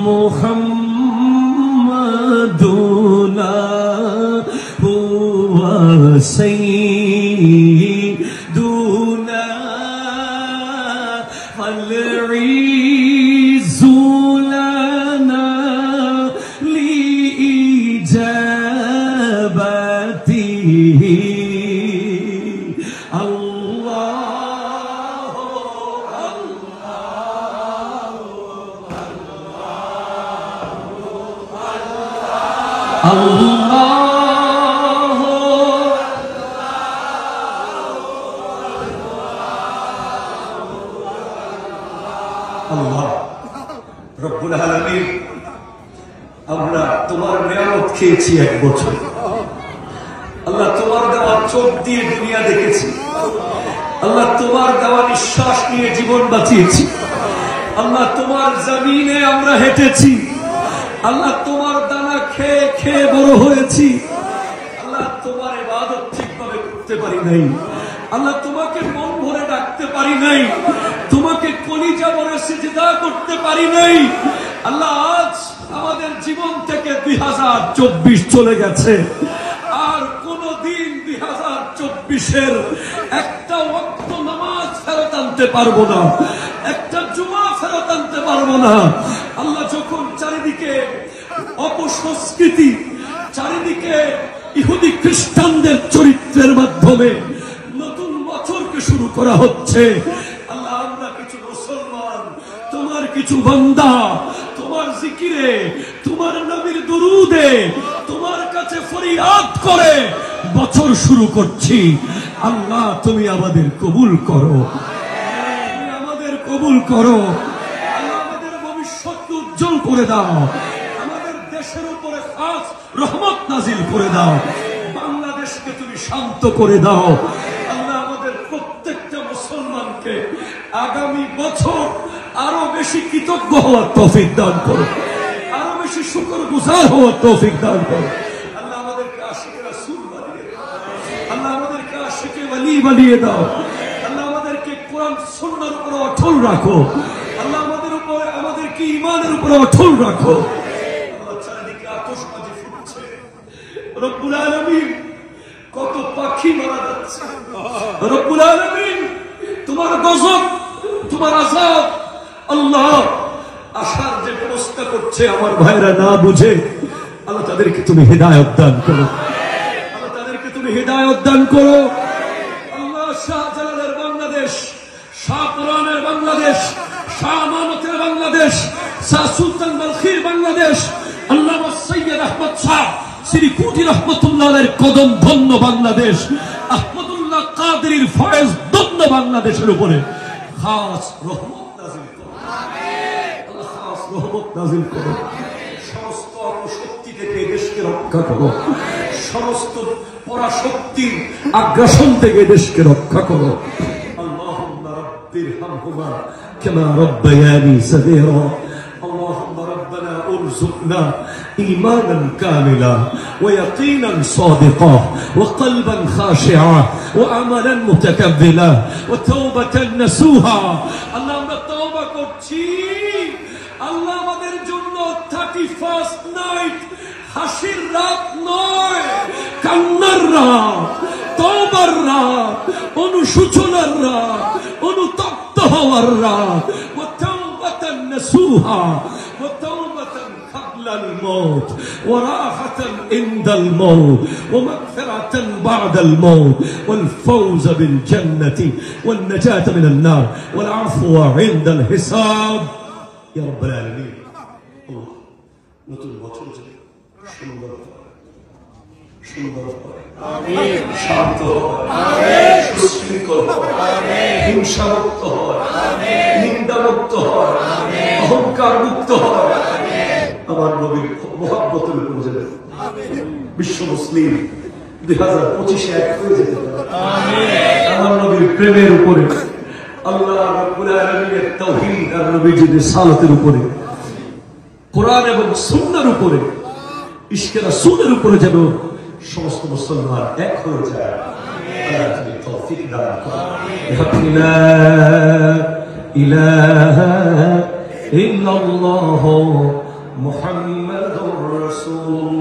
মুহাম্মাদুনা হুয়া সাইয়্যিদুনা আল ইজ্জু লানা লিইজাবাতিহি রব্বুল আলামিন, আমরা তোমার নিয়ামত খেয়েছি 1 বছর। আল্লাহ, তোমার দেওয়া চোখ দিয়ে দুনিয়া দেখেছি। আল্লাহ, তোমার দেওয়া নিঃশ্বাস নিয়ে জীবন বাঁচিয়েছি। আল্লাহ, তোমার জমিনে আমরা হেঁটেছি। আল্লাহ, তোমার দানা খেয়ে খেয়ে বড় হয়েছি। আল্লাহ, তোমার ইবাদত ঠিকভাবে করতে পারি নাই। আল্লাহ, তোমাকে মন ভরে ডাকতে পারি নাই। তোমাকে কলিজা ভরে সিজদা করতে পারি নাই। আল্লাহ, আজ আমাদের জীবন থেকে 2024 চলে গেছে। আর কোনদিন 2024-এর একটা ওয়াক্ত নামাজ ফেরত আনতে পারবো না, একটা জুমা ফেরত আনতে পারবো না। আল্লাহ, যখন চারিদিকে অপসংস্কৃতি, চারিদিকে ইহুদি খ্রিস্টানদের চরিত্রের মাধ্যমে নতুন বছরকে শুরু করা হচ্ছে, আল্লাহ, আমরা কিছু মুসলমান, তোমার কিছু বান্দা, তোমার জিকিরে, তোমার নবীর দুরুদে, তোমার কাছে ফরিয়াদ করে বছর শুরু করছি। আল্লাহ, তুমি আমাদের কবুল করো, আমাদের কবুল করো। আল্লাহ, আমাদের ভবিষ্যৎকে উজ্জ্বল করে দাও। আমাদের দেশের উপরে খাস রহমত নাজিল করে দাও। বাংলাদেশকে তুমি শান্ত করে দাও। আল্লাহ, আমাদের প্রত্যেকটা মুসলমানকে আগামী বছর আরো বেশি কৃতজ্ঞ হওয়ার তৌফিক দান করো, আরো বেশি শুকরগুজার হওয়ার তৌফিক দান করো। আল্লাহ, আমাদেরকে আশিকে রাসূল বানিয়ে দাও। আল্লাহ, আমাদেরকে আশিকে ওয়ালি বানিয়ে দাও। আল্লাহ, আমাদেরকে কোরআন সুন্নাহর উপর অটল রাখো। আল্লাহ, আমাদেরকে ঈমানের উপর অটল রাখো। আল্লাহ, চারিদিকে আতশবাজি ফুটছে। রব্বুল আলামিন, কত পাখি মারা যাচ্ছে। রব্বুল আলামিন, তোমার গজব, তোমার আযাব, আল্লাহ, আসার যে ব্যবস্থা করছে আমার ভাইরা না বুঝে, আল্লাহ, তাদেরকে তুমি হিদায়াত দান করো। আল্লাহ, তাদেরকে তুমি হিদায়াত দান করো। আল্লাহ, শাহজালালের বাংলাদেশ, শাহপুরানের বাংলাদেশ, শাহ আমানতের বাংলাদেশ, শাহ সুলতান বালখির বাংলাদেশ, আল্লামা সৈয়দ আহমদ শাহ শ্রীকুটি রহমতুল্লাহের কদম ধন্য বাংলাদেশ, আহমদুল্লাহ কাদেরীর ফয়েজ ধন্য বাংলাদেশের উপরে খাস রহমত নাযিল করো। আল্লাহ, খাস রহমত নাযিল করো। সমস্ত অপশক্তি থেকে দেশকে রক্ষা করো। সমস্ত পরাশক্তির আগ্রাসন থেকে দেশকে রক্ষা করো। আল্লাহুম্মা রাব্বিরহামহুমা কামা রাব্বায়ানি সাগীরা। اللهم ربنا ارزقنا إيمانا كاملا ويقينا صادقا وقلبا خاشعا وعملا متكبلا وتوبة نسوها. اللهم توبة করছি আল্লাহ, আমাদের জন্য 31st নাইট হাসির রাত নয়, কান্নার রাত, তওবার রাত, অনুশোচনার রাত, অনুতপ্ত হওয়ার রাত। نسوها وتوبة قبل الموت وراحة عند الموت ومغفرة بعد الموت والفوز بالجنة والنجاة من النار والعفو عند الحساب يا رب العالمين. الله নতুন বছর যাবে সুন্দর সুন্দর, আমিন, শান্ত, আমিন, সুশৃঙ্খল, আমিন, হিংসামুক্ত হয়, আমিন, নিন্দামুক্ত হয়, আমিন, অহংকার মুক্ত হয়, আমিন। আমার নবীর মহব্বতের উপর যাবে বিশ্ব মুসলিম 2025-এ এক হয়ে যেতে পারে, আমিন। আমার নবীর প্রেমের উপরে, আল্লাহ রাব্বুল আলামিনের তাওহীদ আর নবীজির রিসালাতের উপরে, কোরআন এবং সুন্নাহর উপরে, ইশকে রাসূলের উপরে যেন সমস্ত মুসলমান এক হয়ে যায়। আল্লাহ তুমি তৌফিক দান করো। লা ইলাহা ইন্নাল্লাহ মুহাম্মাদুর রাসূলুল্লাহ।